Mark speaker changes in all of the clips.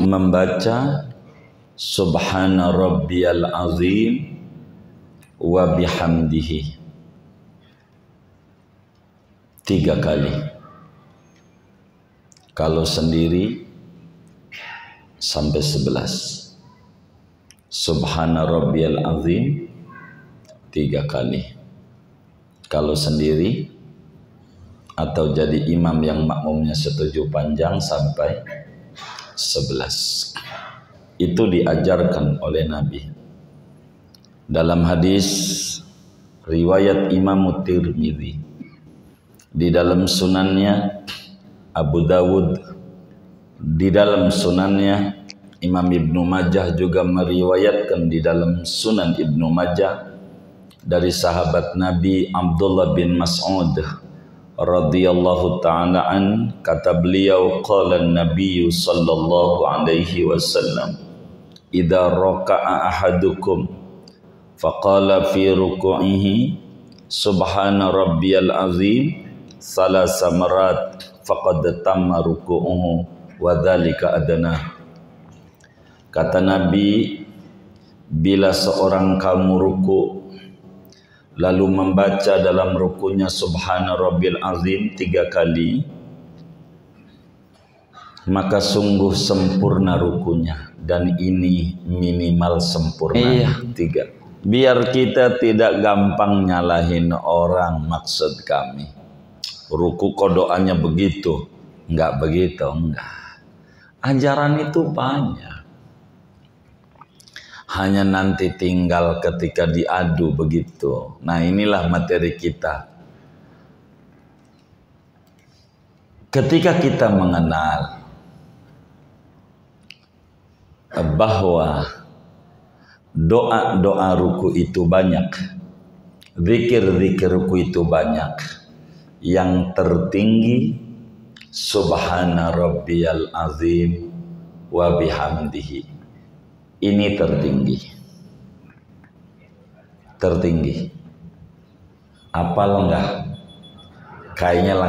Speaker 1: membaca Subhana Rabbiyal Azim wa bihamdihi 3 kali. Kalau sendiri sampai 11. Subhana Rabbiyal Azim 3 kali. Kalau sendiri atau jadi imam yang makmumnya setuju panjang sampai 11. Itu diajarkan oleh Nabi. Dalam hadis riwayat Imam Tirmidzi, di dalam sunannya Abu Dawud, di dalam sunannya Imam Ibnu Majah juga meriwayatkan di dalam Sunan Ibnu Majah dari sahabat Nabi Abdullah bin Mas'ud radhiyallahu ta'ala an, kata beliau, qala an-nabiy sallallahu alaihi wasallam, idza raka'a ahadukum faqala fi ruku'ihi subhana rabbiyal azim salasa marat faqad tamma ruku'uhu wa dzalika adana. Kata Nabi, bila seorang kamu ruku lalu membaca dalam rukunya Subhana Rabbil Azim 3 kali, maka sungguh sempurna rukunya, dan ini minimal sempurna 3. Biar kita tidak gampang nyalahin orang, maksud kami ruku kodoannya begitu, enggak begitu, enggak. Ajaran itu banyak. Hanya nanti tinggal ketika diadu begitu. Nah, inilah materi kita. Ketika kita mengenal bahwa doa-doa ruku itu banyak, zikir-zikir ruku itu banyak, yang tertinggi Subhana Rabbiyal Azim wa bihamdihi. Ini tertinggi. Apal enggak? Kayaknya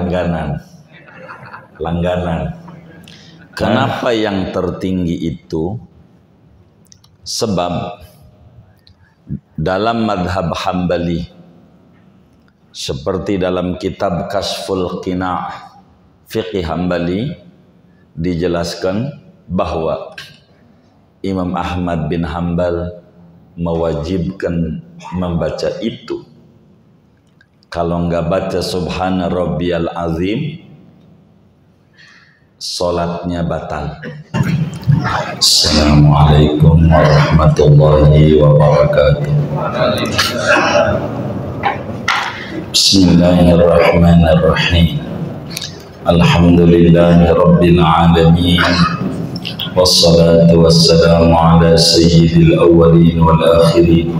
Speaker 1: langganan. Kenapa yang tertinggi itu? Sebab dalam madhab Hambali, seperti dalam kitab Kashful Qina' Fiqih Hambali, dijelaskan bahwa Imam Ahmad bin Hanbal mewajibkan membaca itu. Kalau enggak baca Subhana Rabbiyal Azim, salatnya batal. Assalamualaikum warahmatullahi wabarakatuh. Bismillahirrahmanirrahim. Alhamdulillahi rabbil alamin. Wassalatu wassalamu ala sayyidil awwalin wal akhirin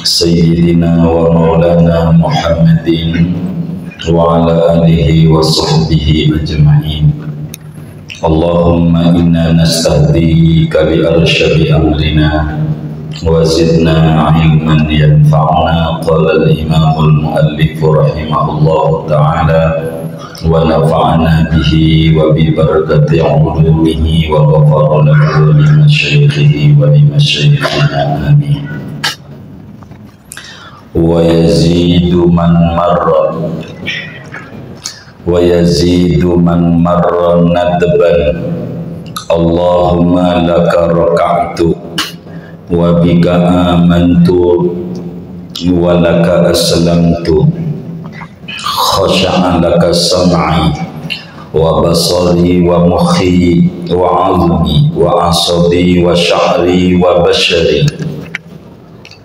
Speaker 1: sayyidina wa maulana Muhammadin wa ala alihi wa sahbihi ajma'in. Allahumma inna nastahdika bi arsyadi amrina wa zidna ilman yanfa'una. Qala al-imam al-muallif rahimahullahu ta'ala wa nafa'ana bihi wa bi barakati ulumihi wa ghafara lahu li masyayikhihi wa li masyayikhina amin. Wa yazidu man marra nadban Allahumma laka raka'tu wa bika amantu wa laka aslamtu khasha'a laka sam'i wa basari wa mukhi wa azmi wa asabi wa sya'ri wa bashari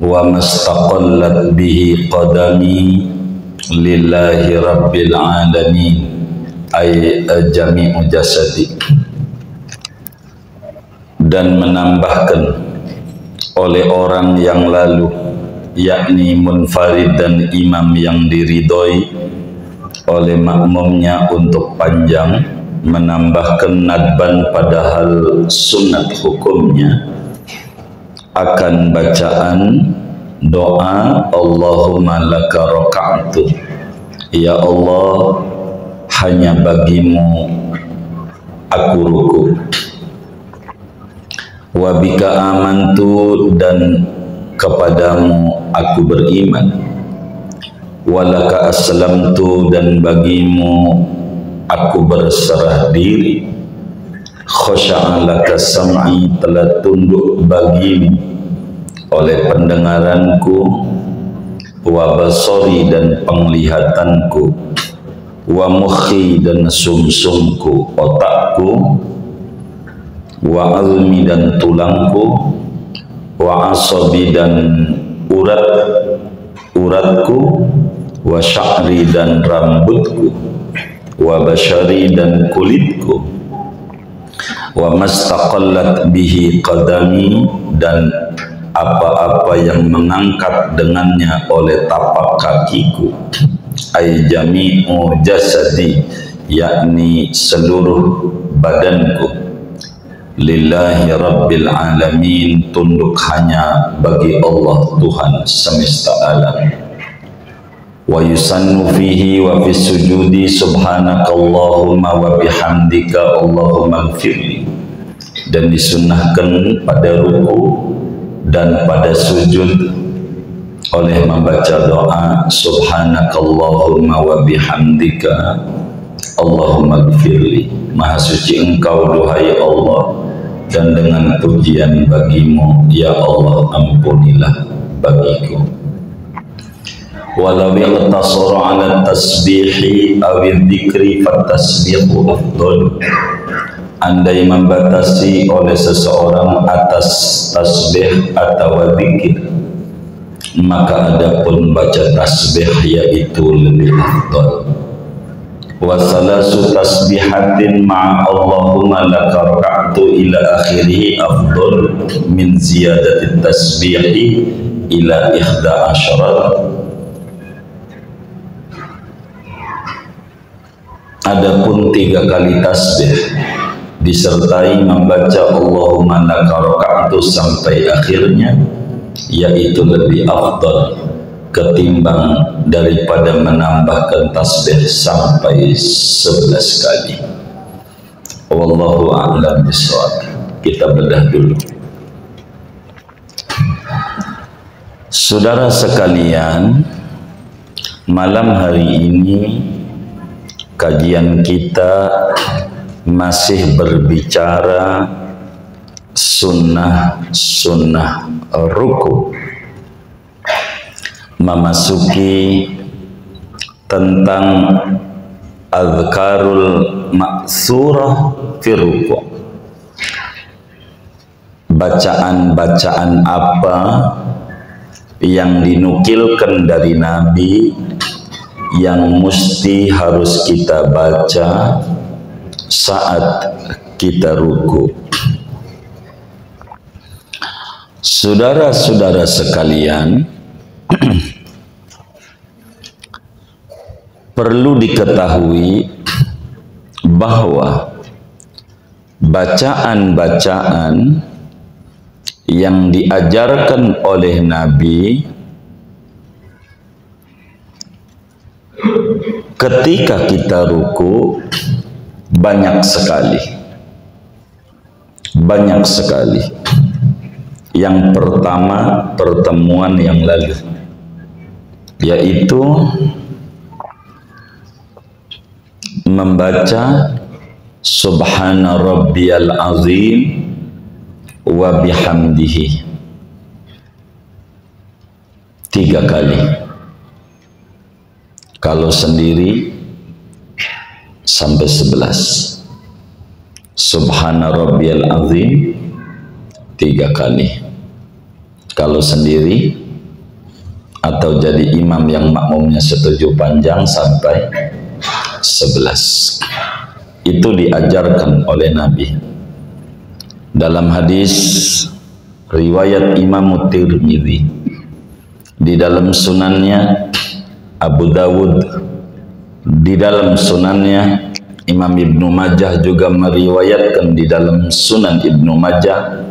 Speaker 1: wa mastaqallat bihi qadami lillahi rabbil alamin ay jami'u jasadi. Dan menambahkan oleh orang yang lalu, yakni munfarid dan imam yang diridhoi oleh makmumnya untuk panjang, menambahkan nadban padahal sunat hukumnya, akan bacaan doa Allahumma laka raka'tu, ya Allah, hanya bagimu aku ruku. wa bika amantu, dan kepadamu aku beriman, walaka aslamtu, dan bagimu aku berserah diri, khasha'a laka sam'i, telah tunduk bagimu oleh pendengaranku, wa basari, dan penglihatanku, wa mukhi, dan sumsumku, otakku, wa azmi, dan tulangku, wa asabi, dan uratku, wa sya'ri, dan rambutku, wa bashari, dan kulitku, wa mastaqallat bihi qadami, dan apa-apa yang mengangkat dengannya oleh tapak kakiku, ay jami'u jasadi, yakni seluruh badanku, lillahi rabbil alamin, tunduk hanya bagi Allah Tuhan semesta alam. Wa yusannu fihi wa fi sujudi subhanakallahumma wa bihamdika Allahumma gfirli, dan disunnahkan pada ruku dan pada sujud oleh membaca doa subhanakallahumma wa bihamdika Allahumma gfirli, maha suci engkau duhai Allah, dan dengan pujian bagimu ya Allah ampunilah bagiku. Walau yaqtasara 'ala tasbihi aw dzikri fatasbihu afdal, andai membatasi oleh seseorang atas tasbih atau zikir, maka adapun baca tasbih yaitu lebih afdal. Wa salasu tasbihatin ma'a Allahumma laka raka'tu ila akhirih afdal min ziyadati tasbihi ila 11. Adapun 3 kali tasbih disertai membaca Allahumma laka raka'tu sampai akhirnya, yaitu lebih afdal ketimbang daripada menambahkan tasbih sampai 11 kali. Wallahu a'lam bishawab. Kita bedah dulu. Saudara sekalian, malam hari ini kajian kita masih berbicara sunnah ruku, memasuki tentang azkarul ma'surah fi ruku, bacaan-bacaan apa yang dinukilkan dari Nabi yang mesti harus kita baca saat kita ruku. Saudara-saudara sekalian, perlu diketahui bahwa bacaan-bacaan yang diajarkan oleh Nabi ketika kita ruku banyak sekali. Yang pertama, pertemuan yang lalu, yaitu membaca subhana rabbiyal azim wa bihamdihi 3 kali. Kalau sendiri sampai 11. Subhana rabbiyal azim 3 kali. Kalau sendiri atau jadi imam yang makmumnya setuju panjang sampai 11. Itu diajarkan oleh Nabi. Dalam hadis riwayat Imam Tirmidzi, di dalam sunannya Abu Dawud, di dalam sunannya Imam Ibnu Majah juga meriwayatkan di dalam Sunan Ibnu Majah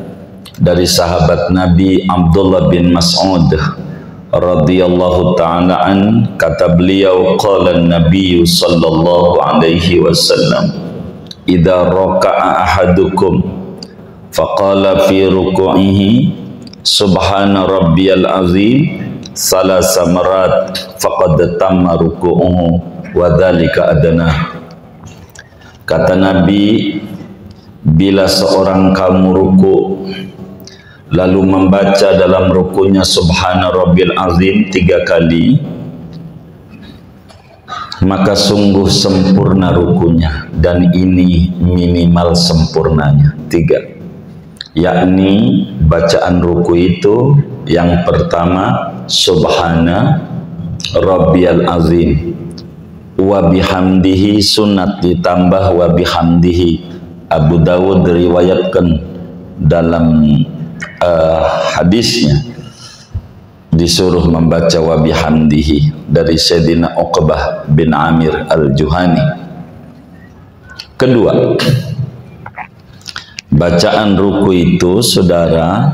Speaker 1: dari sahabat Nabi Abdullah bin Mas'ud radhiyallahu ta'ala an, kata beliau, qala an-nabiy sallallahu alaihi wasallam, idza raka'a ahadukum faqala fi ruku'ihi subhana rabbiyal azim salasa marat faqad tamma ruku'uhu wa dzalika adana. Kata Nabi, bila seorang kamu ruku lalu membaca dalam rukunya subhana rabbil azim 3 kali, maka sungguh sempurna rukunya, dan ini minimal sempurnanya 3, yakni bacaan ruku itu yang pertama subhana rabbiyal azim wa bihamdihi, sunat ditambah wa bihamdihi. Abu Dawud riwayatkan dalam hadisnya disuruh membaca wa bihamdihi dari Sayyidina Uqbah bin Amir al-Juhani. Kedua, bacaan ruku itu saudara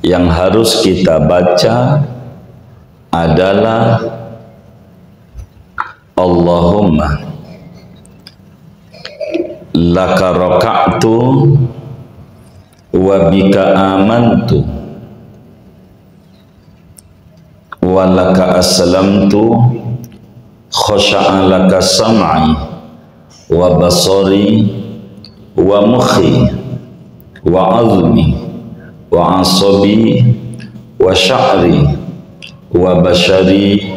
Speaker 1: yang harus kita baca adalah Allahumma laka raka'tu wa bika amantu wa laka aslamtu khasha'a laka sam'i wa basari wa mukhi wa azmi wa asabi wa sya'ri wa bashari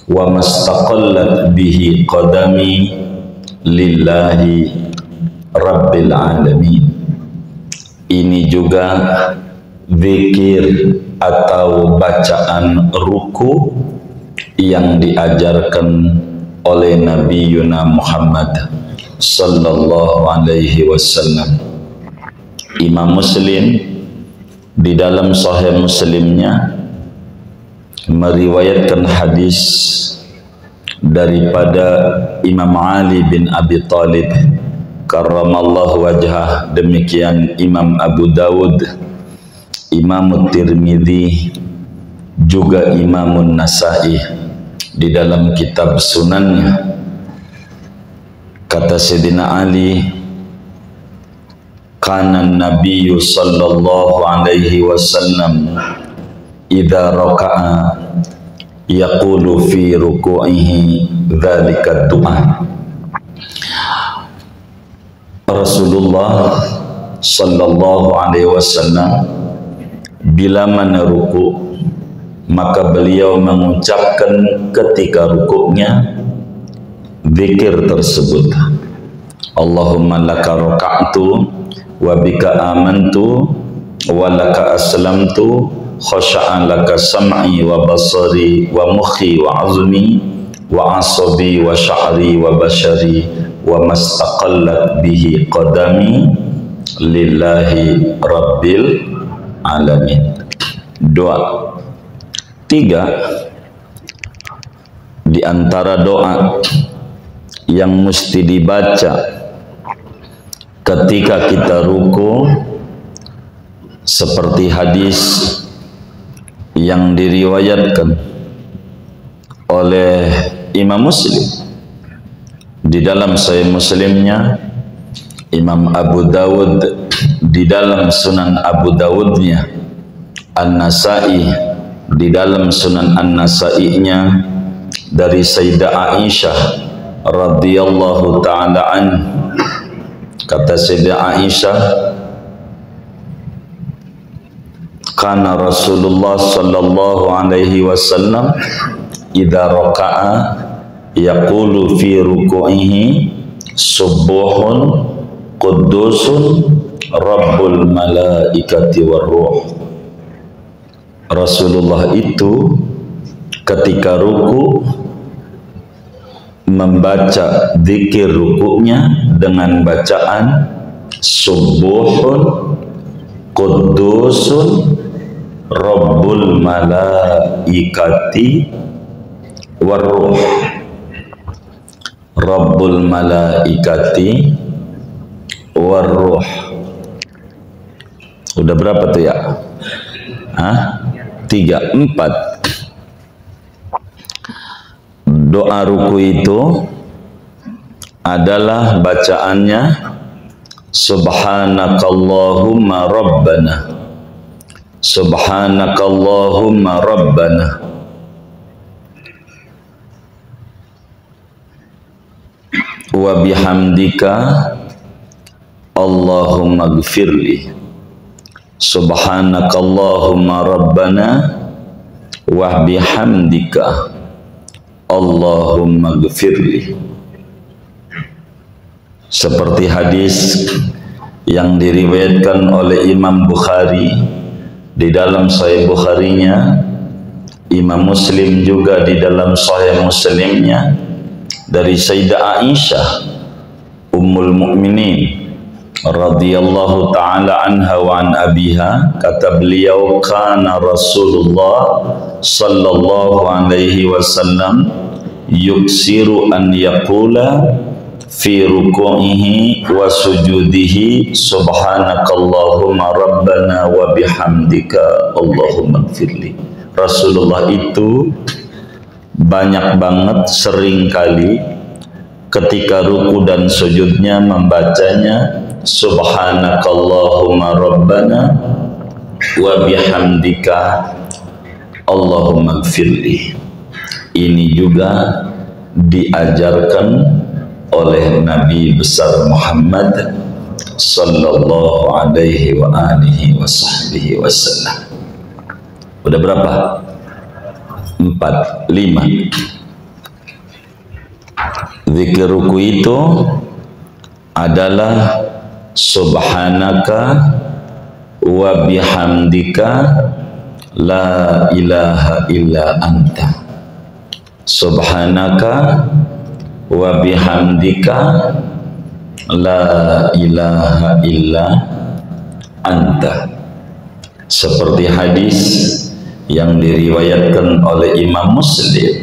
Speaker 1: wa mastaqallat bihi qadami lillahi rabbil alamin. Ini juga zikir atau bacaan ruku yang diajarkan oleh Nabi Yuna Muhammad sallallahu alaihi wasallam. Imam Muslim di dalam Sahih Muslimnya meriwayatkan hadis daripada Imam Ali bin Abi Thalib karramallahu wajhah, demikian Imam Abu Dawud, Imam Tirmidzi, juga Imam Nasa'i di dalam kitab sunannya. Kata Sayyidina Ali, kana Nabi sallallahu alaihi wasallam idza raka'a yaqulu fi ruku'ihi dzalika du'a. Rasulullah sallallahu alaihi wasallam bila mana ruku, maka beliau mengucapkan ketika rukuknya zikir tersebut, Allahumma laka raka'tu wa bika amantu wa laka aslamtu khasha'a laka sam'i wa basari wa mukhi wa azmi wa asabi wa sya'ri wa bashari wa mastaqallat bihi qadami lillahi rabbil alamin. 2. 3, di antara doa yang mesti dibaca ketika kita ruku seperti hadis yang diriwayatkan oleh Imam Muslim di dalam Sahih Muslimnya, Imam Abu Dawud di dalam Sunan Abu Dawudnya, An-Nasa'i di dalam Sunan An-Nasa'inya dari Sayyidah Aisyah radhiyallahu ta'ala an. Kata Sayyidah Aisyah, kana Rasulullah sallallahu alaihi wasallam idza raka'a yaqulu fi ruku'ihi subuhun qudusun rabbul malaikati warruh. Rasulullah itu ketika ruku membaca zikir rukunya dengan bacaan subuhun qudusun rabbul malaikati warruh. Rabbul malaikati warruh. Udah berapa tuh ya? 3, 4. Doa ruku itu adalah bacaannya Subhanakallahumma rabbana, subhanakallahumma rabbana, wa bihamdika Allahumma gfirli. Subhanakallahumma rabbana wa bihamdika Allahumma gfirli. Seperti hadis yang diriwayatkan oleh Imam Bukhari di dalam Sahih Bukharinya, Imam Muslim juga di dalam Sahih Muslimnya, dari Sayyidah Aisyah Ummul Mukminin radhiyallahu taala anha wa an abiha, kata beliau, kana Rasulullah sallallahu alaihi wasallam yuksiru an yaqula fi ruku'ihi wa sujudihi subhanakallahumma rabbana wa bihamdika Allahumma gfirli. Rasulullah itu banyak banget, sering kali ketika ruku dan sujudnya membacanya subhanakallahumma rabbana wa bihamdika Allahumma gfirli. Ini juga diajarkan oleh Nabi besar Muhammad sallallahu alaihi wa alihi wa sahbihi wasallam. Udah berapa? 4, 5. Zikir ruku itu adalah subhanaka wa bihamdika la ilaha illa anta. Subhanaka wa bihamdika la ilaha illa anta. Seperti hadis yang diriwayatkan oleh Imam Muslim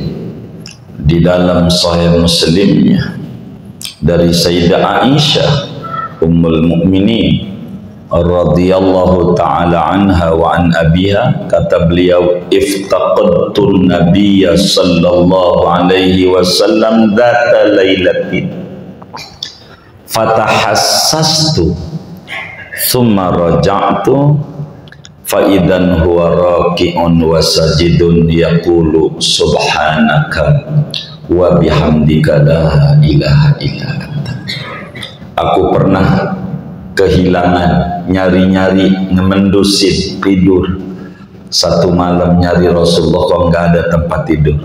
Speaker 1: di dalam Sahih Muslimnya dari Sayyidah Aisyah Ummul Mukminin radhiyallahu taala anha wa an abiha, kata beliau, iftaqadtu nabiyya sallallahu alaihi wasallam dzata lailatin fatahassastu thumma raja'tu fa idan huwa raki'un wa sajidun yaqulu subhanaka wa bihamdika la ilaha illa anta. Aku pernah kehilangan, nyari-nyari, ngemendusin tidur. Satu malam nyari Rasulullah kok nggak ada tempat tidur.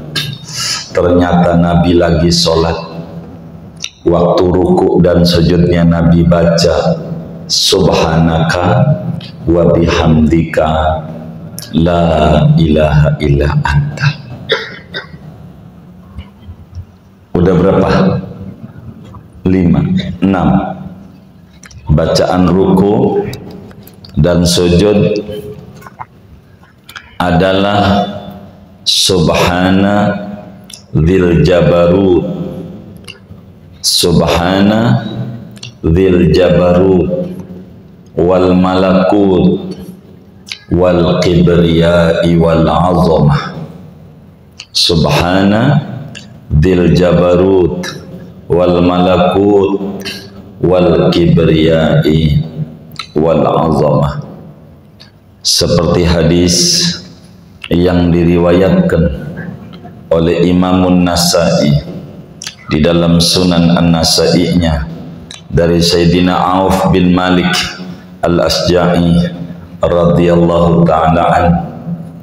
Speaker 1: Ternyata Nabi lagi sholat. Waktu ruku dan sujudnya Nabi baca subhanaka wa bihamdika la ilaha illa anta. Udah berapa? 5, 6. Bacaan ruku dan sujud adalah subhana dzil jabarut, subhana dzil jabarut wal malakut wal kibriyai wal azamah. Subhana dzil jabarut wal malakut wal kibriyai wal azamah. Seperti hadis yang diriwayatkan oleh Imamun Nasa'i di dalam Sunan An-Nasa'i-nya dari Sayyidina Auf bin Malik Al-Asja'i radhiyallahu ta'ala an,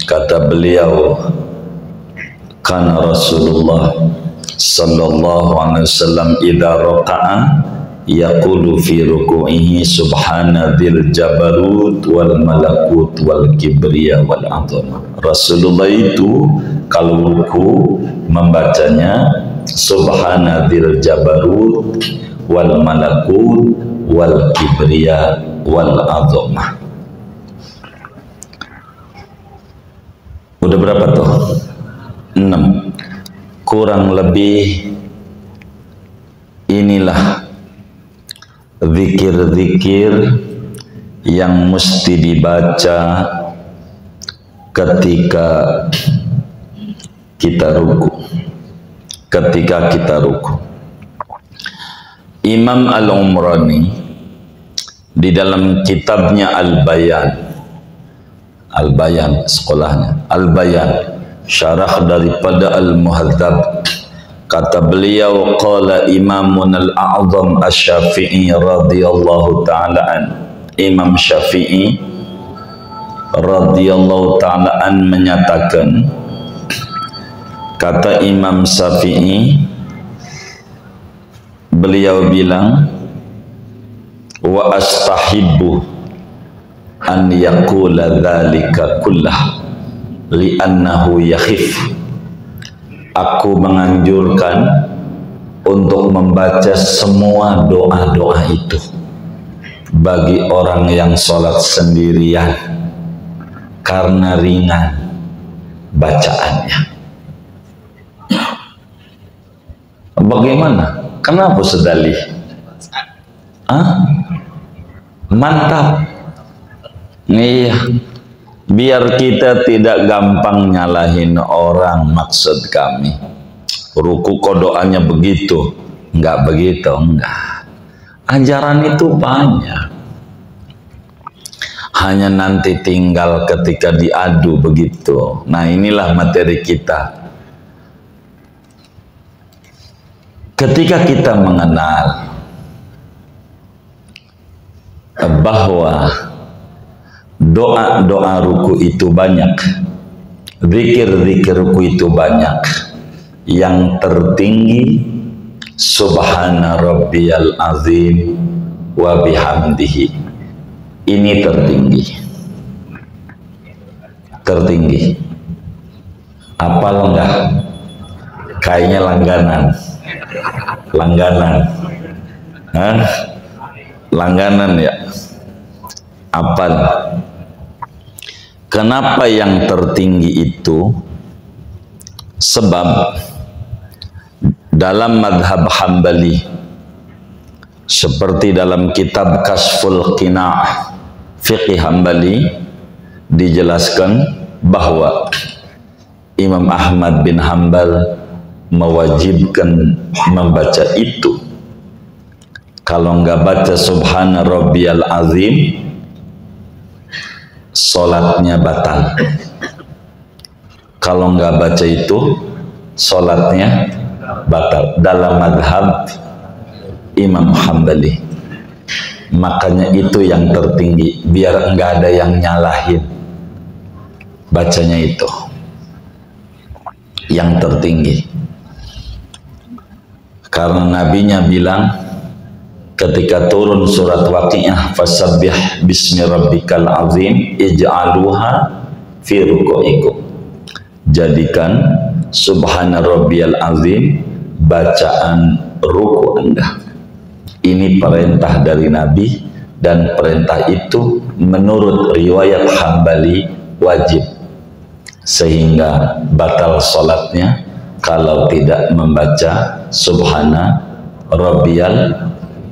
Speaker 1: kata beliau, kana Rasulullah sallallahu alaihi wasallam idza raka'a yaqulu fi ruku'ihi subhana dzil jabarut wal malakut wal kibriya wal azamah. Rasulullah itu kalau ruku membacanya subhana dzil jabarut wal malakut wal kibriya wal azamah. Udah berapa tuh? 6. Kurang lebih inilah zikir-zikir yang mesti dibaca ketika kita ruku. Ketika kita ruku. Imam Al-Umrani di dalam kitabnya Al-Bayan sekolahnya, Al-Bayan, syarah daripada Al-Muhadzab. Kata beliau, qala Imamun al-A'zam Asy-Syafi'i radhiyallahu ta'ala an. Imam Syafi'i radhiyallahu ta'ala an menyatakan, kata Imam Syafi'i, beliau bilang, wa astahibbu an yaqula dzalika kullah li'annahu yakhif. Aku menganjurkan untuk membaca semua doa-doa itu bagi orang yang sholat sendirian karena ringan bacaannya. Bagaimana? Kenapa sedalih? Mantap. Iya. Biar kita tidak gampang nyalahin orang, maksud kami. Ruku kok doanya begitu? Enggak begitu, enggak. Ajaran itu banyak. Hanya nanti tinggal ketika diadu begitu. Nah, inilah materi kita. Ketika kita mengenal bahwa doa-doa ruku itu banyak, zikir-zikir ruku itu banyak, yang tertinggi subhana rabbiyal azim wa bihamdihi, ini tertinggi. Apal enggak? Kayaknya langganan ya. Apal. Kenapa yang tertinggi itu? Sebab dalam madhab Hambali, seperti dalam kitab Kasful Qina'ah Fiqih Hambali, dijelaskan bahwa Imam Ahmad bin Hambal mewajibkan membaca itu. Kalau enggak baca subhana rabbiyal azim, sholatnya batal. Kalau enggak baca itu, sholatnya batal dalam madhab Imam Hambali. Makanya itu yang tertinggi, biar enggak ada yang nyalahin. Bacanya itu yang tertinggi. Karena nabinya bilang ketika turun surat Waqiah, fasabbih bismi rabbikal azim ij'aluha fi ruku'ikum, jadikan subhana rabbiyal azim bacaan ruku Anda. Ini perintah dari Nabi, dan perintah itu menurut riwayat Hambali wajib, sehingga batal sholatnya kalau tidak membaca subhana rabbiyal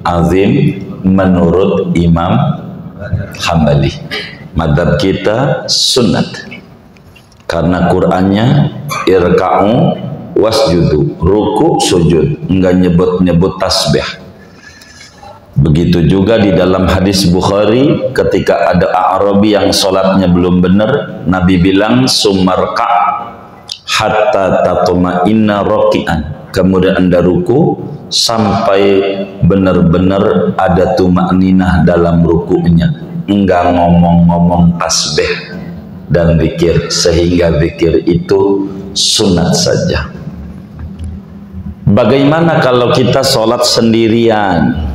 Speaker 1: azim menurut Imam Hambali. Madhab kita sunnat, karena Qur'annya irka'u wasjudu, ruku sujud, enggak nyebut-nyebut tasbih. Begitu juga di dalam hadis Bukhari, ketika ada A'rabi yang sholatnya belum benar, Nabi bilang sumarka hatta tatma'inna raki'an, kemudian Anda ruku sampai benar-benar ada tuma'ninah dalam rukunya, enggak ngomong-ngomong tasbih dan zikir, sehingga zikir itu sunat saja. Bagaimana kalau kita sholat sendirian?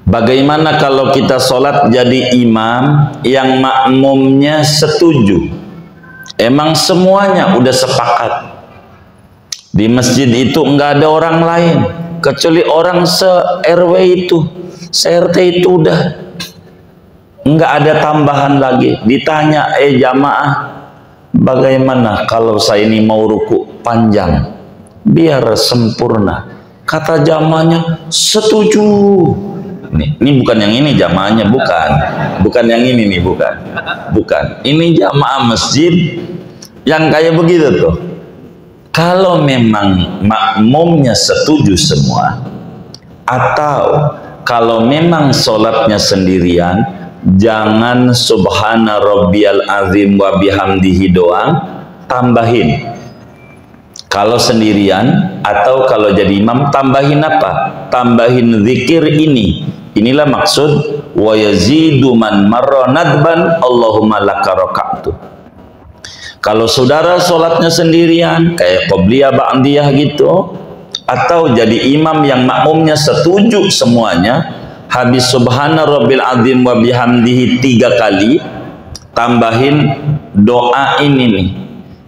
Speaker 1: Bagaimana kalau kita sholat jadi imam yang makmumnya setuju? Emang semuanya udah sepakat. Di masjid itu enggak ada orang lain kecuali orang se-RW itu, se-RT itu udah. Enggak ada tambahan lagi. Ditanya, jamaah, bagaimana kalau saya ini mau ruku panjang biar sempurna? Kata jamaahnya, setuju. Ini bukan yang ini jamaahnya, bukan yang ini nih, bukan. Ini jamaah masjid yang kayak begitu tuh. Kalau memang makmumnya setuju semua, atau kalau memang sholatnya sendirian, jangan subhana rabbiyal azim wa bihamdihi doang, tambahin. Kalau sendirian atau kalau jadi imam, tambahin apa? Tambahin zikir ini. Inilah maksud wa yazidu man marra nadban Allahumma laka raka'tu. Kalau saudara sholatnya sendirian kayak qobliyah ba'diyah gitu, atau jadi imam yang makmumnya setuju semuanya, habis subhana rabbil azim wa bihamdihi 3 kali, tambahin doa ini nih,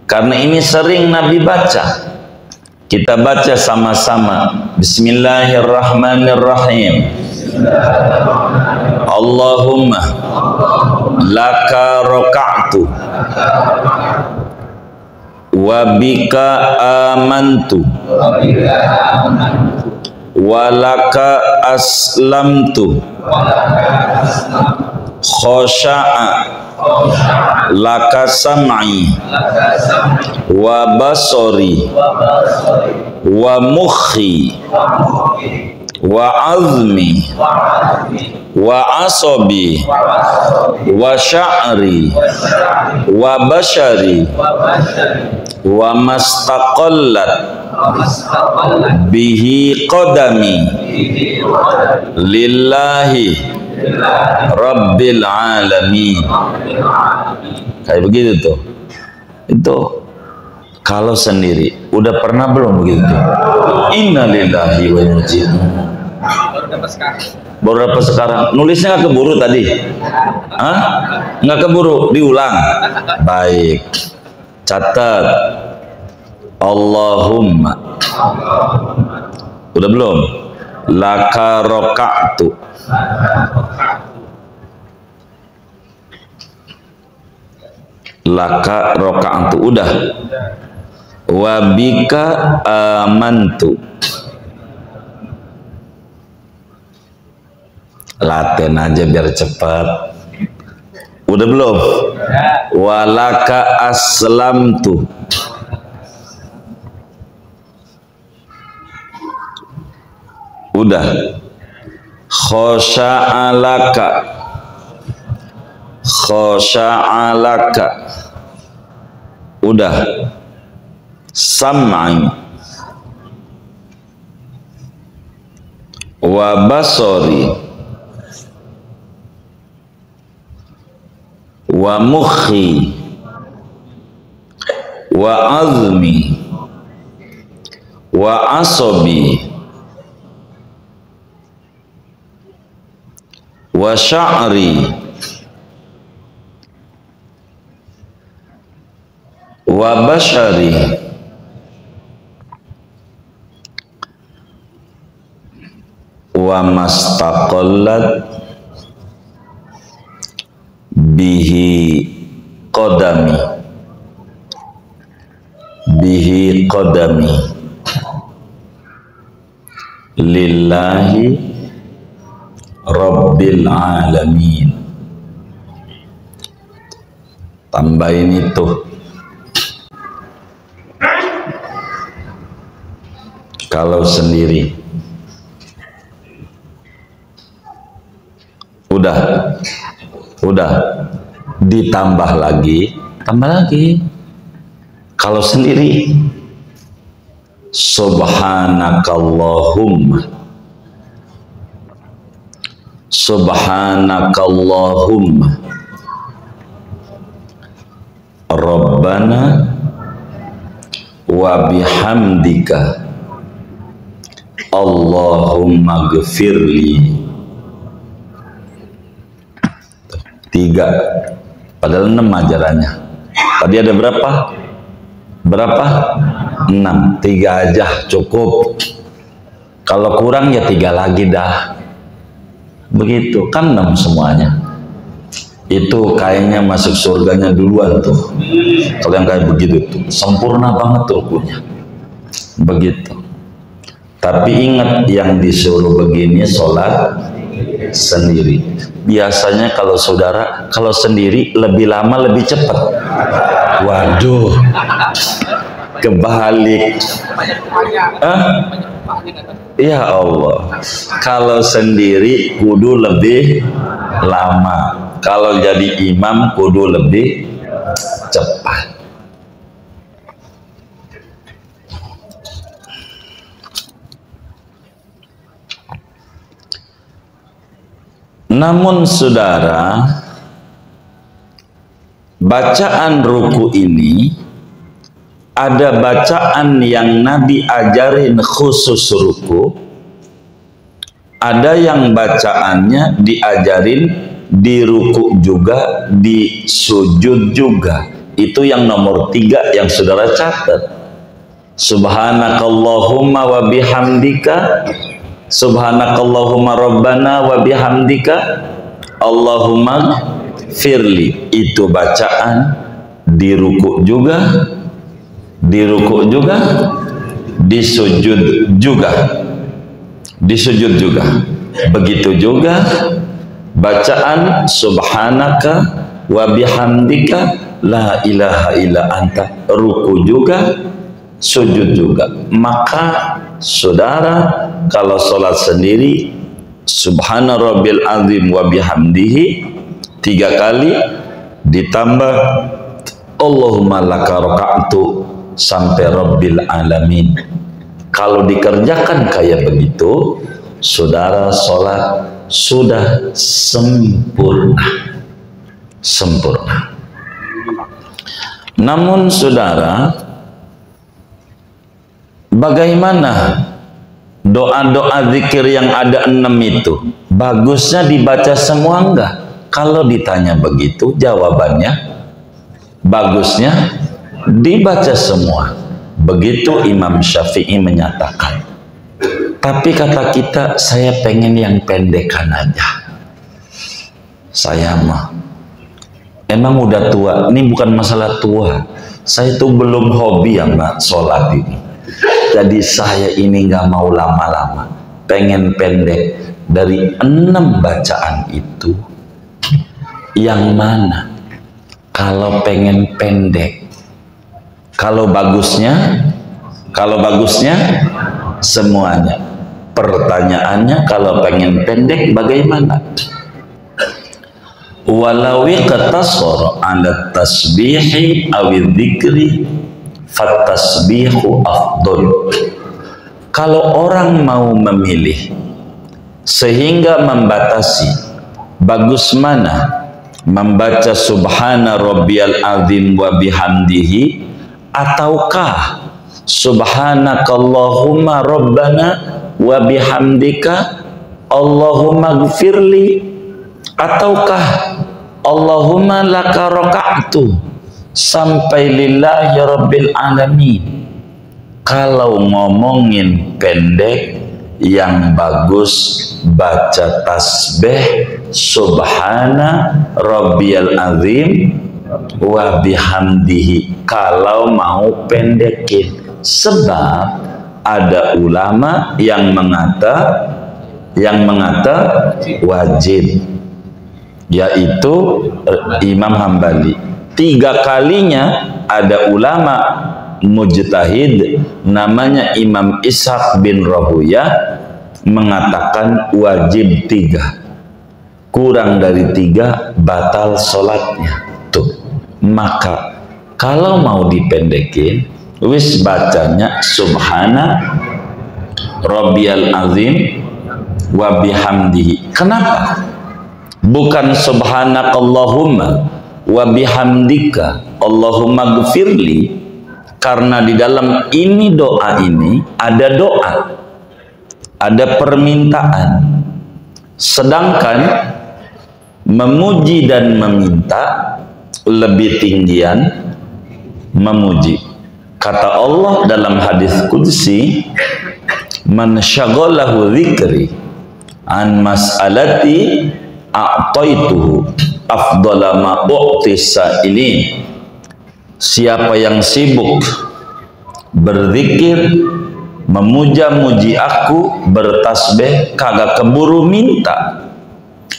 Speaker 1: karena ini sering Nabi baca. Kita baca sama-sama. Bismillahirrahmanirrahim. Allahumma laka raka'tu wa bika amantu wa laka aslamtu khosha'a laka sam'i wa basori wa mukhi wa azmi wa asabi wa sya'ri wa bashari wa mastaqallat bihi qadami lillahi rabbil alamin. Kayak begitu tuh. Itu kalau sendiri. Udah pernah belum begitu? Innalillahi wa inna ilaihi raji'un. Baru dapat sekarang. Nulisnya nggak keburu tadi? Hah? Nggak keburu, diulang. Baik. Catat. Allahumma. Udah belum? Laka raka'tu. Laka raka'tu. Udah. Wa bika amantu. Laten aja biar cepat. Udah belum? Walaka aslamtu. Udah. Khosya'alaka. Khosya'alaka. Udah. Sam'i wa basori wa mukhi wa azmi wa asabi wa sya'ri wa bashari wa mastaqallat bihi qadami lillahi rabbil alamin. Tambahin itu. Kalau sendiri udah ditambah lagi, tambah lagi. Kalau sendiri subhanakallahumma rabbana wa bihamdika Allahumma gfirli. 3, padahal 6 ajarannya. Tadi ada berapa? 6. 3 aja cukup. Kalau kurang ya 3 lagi dah. Begitu kan 6 semuanya. Itu kayaknya masuk surganya duluan tuh. Kalau yang kayak begitu tuh sempurna banget rukunya. Begitu. Tapi ingat, yang disuruh begini sholat sendiri. Biasanya kalau saudara, kalau sendiri lebih lama lebih cepat. Waduh, kebalik. Ya Allah, kalau sendiri kudu lebih lama, kalau jadi imam kudu lebih cepat. Namun saudara, bacaan ruku ini ada bacaan yang Nabi ajarin khusus ruku, ada yang bacaannya diajarin di ruku juga, di sujud juga. Itu yang nomor 3 yang saudara catat. Subhanakallahumma wa bihamdika, subhanakallahumma rabbana wa bihamdika, Allahumma firli. Itu bacaan di ruku juga, di ruku juga, di sujud juga, di sujud juga. Begitu juga bacaan subhanaka wa bihamdika la ilaha illa anta, ruku juga, sujud juga. Maka saudara kalau sholat sendiri subhana rabbil azim wa bihamdihi 3 kali, ditambah Allahumma laka raka'tu sampai rabbil alamin. Kalau dikerjakan kayak begitu, saudara sholat sudah sempurna, sempurna. Namun saudara, bagaimana doa-doa zikir yang ada 6 itu? Bagusnya dibaca semua enggak? Kalau ditanya begitu, jawabannya bagusnya dibaca semua. Begitu Imam Syafi'i menyatakan. Tapi kata kita, saya pengen yang pendekan aja. Saya mah emang udah tua. Ini bukan masalah tua, saya tuh belum hobi sama sholat ini. Jadi saya ini nggak mau lama-lama, pengen pendek. Dari 6 bacaan itu, yang mana kalau pengen pendek? Kalau bagusnya semuanya. Pertanyaannya, kalau pengen pendek bagaimana? Walawi qatasara 'ala tasbihi awi dzikri fatasbihu afdol. Kalau orang mau memilih sehingga membatasi, bagus mana membaca subhana rabbiyal azim wa bihamdihi, ataukah subhanakallahumma rabbana wa bihamdika Allahumma gfirli, ataukah Allahumma laka raka'tu sampai lillahi rabbil alamin? Kalau ngomongin pendek, yang bagus baca tasbih subhana rabbiyal azim wa bihamdihi kalau mau pendekin. Sebab ada ulama yang mengata wajib, yaitu Imam Hambali. 3 kalinya ada ulama mujtahid namanya Imam Ishaq bin Rahuyah mengatakan wajib 3, kurang dari 3 batal sholatnya. Tuh, maka kalau mau dipendekin, wis bacanya subhana rabbiyal azim wa bihamdihi. Kenapa bukan subhanakallahumma wa bihamdika Allahumma gfirli? Karena di dalam ini doa ini ada doa, ada permintaan. Sedangkan memuji dan meminta lebih tinggian memuji. Kata Allah dalam hadis qudsi, man syaghalahu dzikri an mas'alati a'taituhu afdala ma u'tisa ini. Siapa yang sibuk berzikir, memuja-muji aku, bertasbih, kagak keburu minta,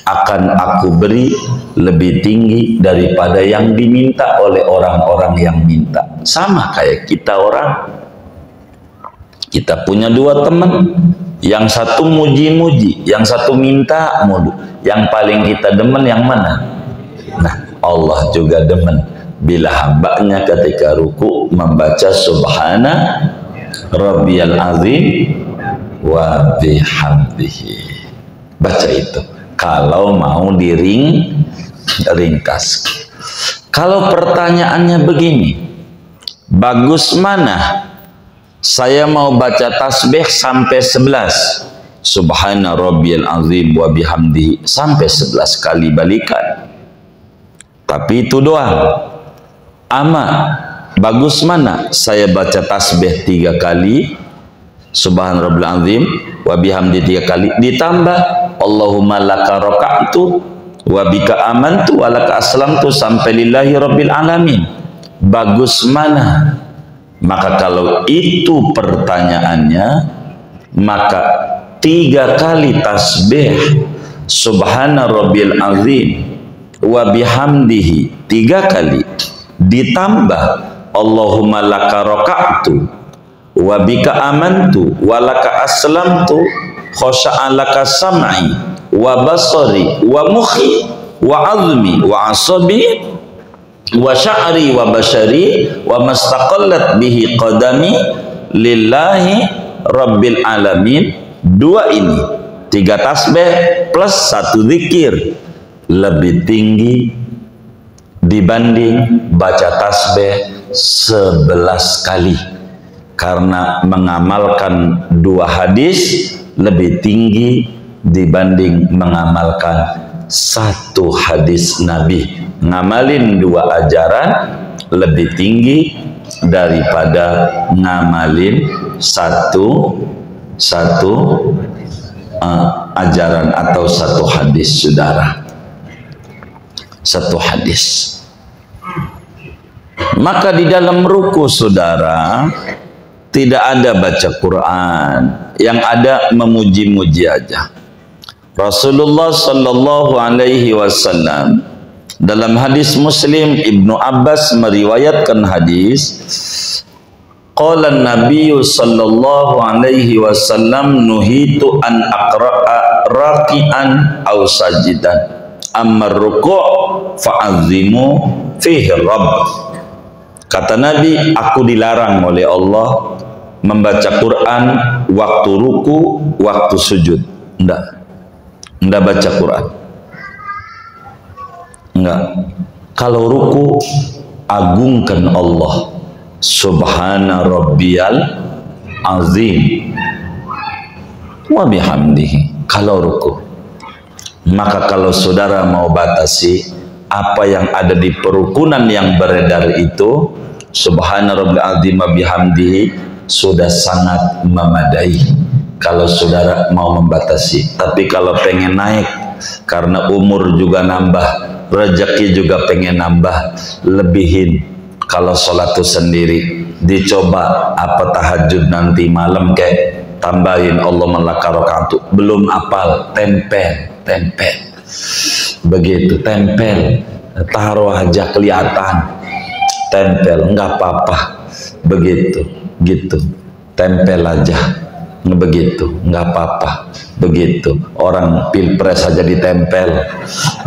Speaker 1: akan aku beri lebih tinggi daripada yang diminta oleh orang-orang yang minta. Sama kayak kita orang. Kita punya dua teman, yang satu muji-muji, yang satu minta mulu. Yang paling kita demen yang mana? Nah, Allah juga demen bila hambanya ketika ruku membaca subhana rabbiyal azim wa bihamdihi. Baca itu kalau mau ringkas. Kalau pertanyaannya begini, bagus mana saya mau baca tasbih sampai 11, subhana rabbiyal azim wa bihamdihi sampai 11 kali balikan, tapi itu doang. Ama bagus mana saya baca tasbih 3 kali, subhana rabbiyal azim wa bihamdihi 3 kali, ditambah Allahumma laka raka'tu wa bika amantu wa laka aslamtu sampai lillahi rabbil alamin. Bagus mana? Maka kalau itu pertanyaannya, maka 3 kali tasbih subhana rabbil azim wa bihamdihi 3 kali, ditambah Allahumma laka raka'tu wa bika amantu wa laka aslamtu khosha'a laka sam'i wa basari wa mukhi wa azmi wa asabi wa sya'ri wa bashari wa mastaqallat bihi qadami lillahi rabbil alamin. 2 ini, 3 tasbih plus 1 zikir lebih tinggi dibanding baca tasbih 11 kali, karena mengamalkan 2 hadis lebih tinggi dibanding mengamalkan 1 hadis Nabi. Ngamalin 2 ajaran lebih tinggi daripada ngamalin satu ajaran atau 1 hadis, saudara. 1 hadis. Maka di dalam ruku, saudara, tidak ada baca Quran, yang ada memuji-muji aja. Rasulullah sallallahu alaihi wasallam dalam hadis Muslim, Ibnu Abbas meriwayatkan hadis, qala Nabi sallallahu alaihi wasallam nuhitu an aqra'a raqi'an aw sajidan amma ruku' fa'azimu fihi rabb. Kata Nabi, aku dilarang oleh Allah membaca Quran waktu ruku, waktu sujud. Enggak baca Quran. Enggak. Kalau ruku, agungkan Allah, subhana rabbiyal azim wa bihamdihi. Kalau ruku. Maka kalau saudara mau batasi apa yang ada di perukunan yang beredar itu, subhana rabbiyal azim wa bihamdihi, sudah sangat memadai kalau saudara mau membatasi. Tapi kalau pengen naik, karena umur juga nambah, rezeki juga pengen nambah, lebihin. Kalau sholat itu sendiri, dicoba apa tahajud nanti malam kayak tambahin Allah malaka rakaatu, belum apal, tempel begitu, tempel, taruh aja kelihatan, tempel, enggak apa-apa, begitu, gitu, tempel aja, begitu, enggak apa-apa, begitu. Orang pilpres aja ditempel,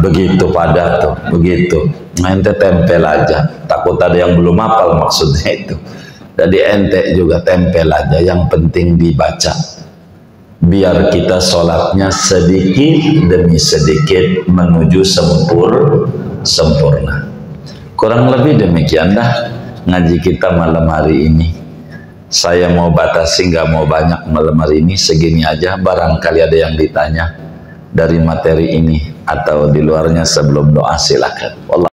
Speaker 1: begitu pada tuh, begitu, ente tempel aja, takut ada yang belum hafal maksudnya itu. Jadi ente juga tempel aja, yang penting dibaca, biar kita sholatnya sedikit demi sedikit menuju sempurna. Kurang lebih demikian dah ngaji kita malam hari ini. Saya mau batasi, nggak mau banyak malam hari ini, segini aja. Barangkali ada yang ditanya dari materi ini atau di luarnya, sebelum doa silakan.